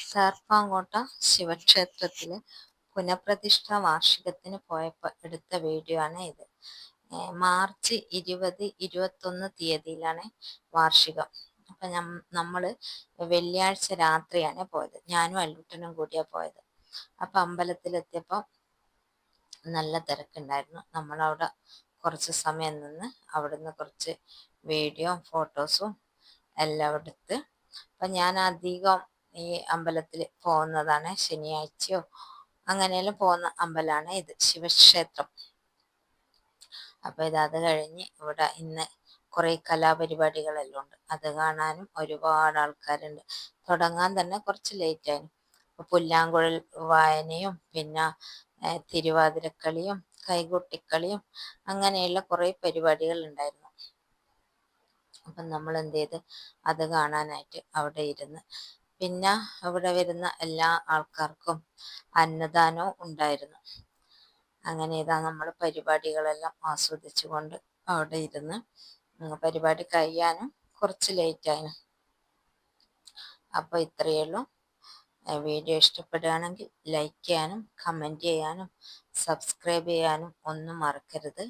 സാർപ്പാങ്കോട്ട ശിവക്ഷേത്രത്തിലെ പുനഃപ്രതിഷ്ഠാ വാർഷികത്തിന് പോയപ്പോൾ എടുത്ത വീഡിയോ ആണ് ഇത്. മാർച്ച് 20, 21 തീയതിയിലാണ് വാർഷികം. അപ്പം നമ്മള് വെള്ളിയാഴ്ച രാത്രിയാണ് പോയത്. ഞാനും അല്ലൂട്ടനും കൂടിയാണ് പോയത്. അപ്പം അമ്പലത്തിലെത്തിയപ്പോൾ നല്ല തിരക്കുണ്ടായിരുന്നു. നമ്മളവിടെ കുറച്ച് സമയം നിന്ന് അവിടുന്ന് കുറച്ച് വീഡിയോ ഫോട്ടോസും എല്ലാം എടുത്ത്. അപ്പം ഞാൻ അധികം ഈ അമ്പലത്തിൽ പോകുന്നതാണ്. ശനിയാഴ്ചയോ അങ്ങനെയെല്ലാം പോകുന്ന അമ്പലമാണ് ഇത്, ശിവക്ഷേത്രം. അപ്പോൾ അത് കഴിഞ്ഞ് ഇവിടെ ഇന്ന് കുറേ കലാപരിപാടികളെല്ലാം ഉണ്ട്. അത് കാണാനും ഒരുപാട് ആൾക്കാരുണ്ട്. തുടങ്ങാൻ തന്നെ കുറച്ച് ലേറ്റായി. പുല്ലാങ്കുഴൽ വായനയും പിന്നെ തിരുവാതിരക്കളിയും കൈകൊട്ടിക്കളിയും അങ്ങനെയുള്ള കുറേ പരിപാടികൾ ഉണ്ടായിരുന്നു. അപ്പം നമ്മൾ എന്ത് ചെയ്ത് അത് കാണാനായിട്ട് അവിടെ ഇരുന്ന്. പിന്നെ അവിടെ വരുന്ന എല്ലാ ആൾക്കാർക്കും അന്നദാനവും ഉണ്ടായിരുന്നു. അങ്ങനെ നമ്മൾ പരിപാടികളെല്ലാം ആസ്വദിച്ചുകൊണ്ട് അവിടെ ഇരുന്ന്. പരിപാടി കഴിയാനും കുറച്ച് ലേറ്റായി. അപ്പോൾ ഇത്രയേ ഉള്ളൂ. വീഡിയോ ഇഷ്ടപ്പെടുകയാണെങ്കിൽ ലൈക്ക് ചെയ്യാനും കമൻറ്റ് ചെയ്യാനും സബ്സ്ക്രൈബ് ചെയ്യാനും ഒന്നും മറക്കരുത്.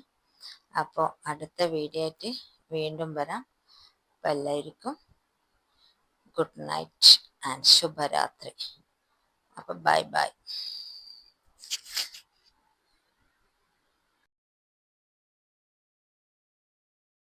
അപ്പോൾ അടുത്ത വീഡിയോ ആയിട്ട് വീണ്ടും വരാം. അപ്പോൾ എല്ലാവർക്കും ഗുഡ് നൈറ്റ് ആൻഡ് ശുഭരാത്രി. അപ്പോൾ ബൈ ബൈ.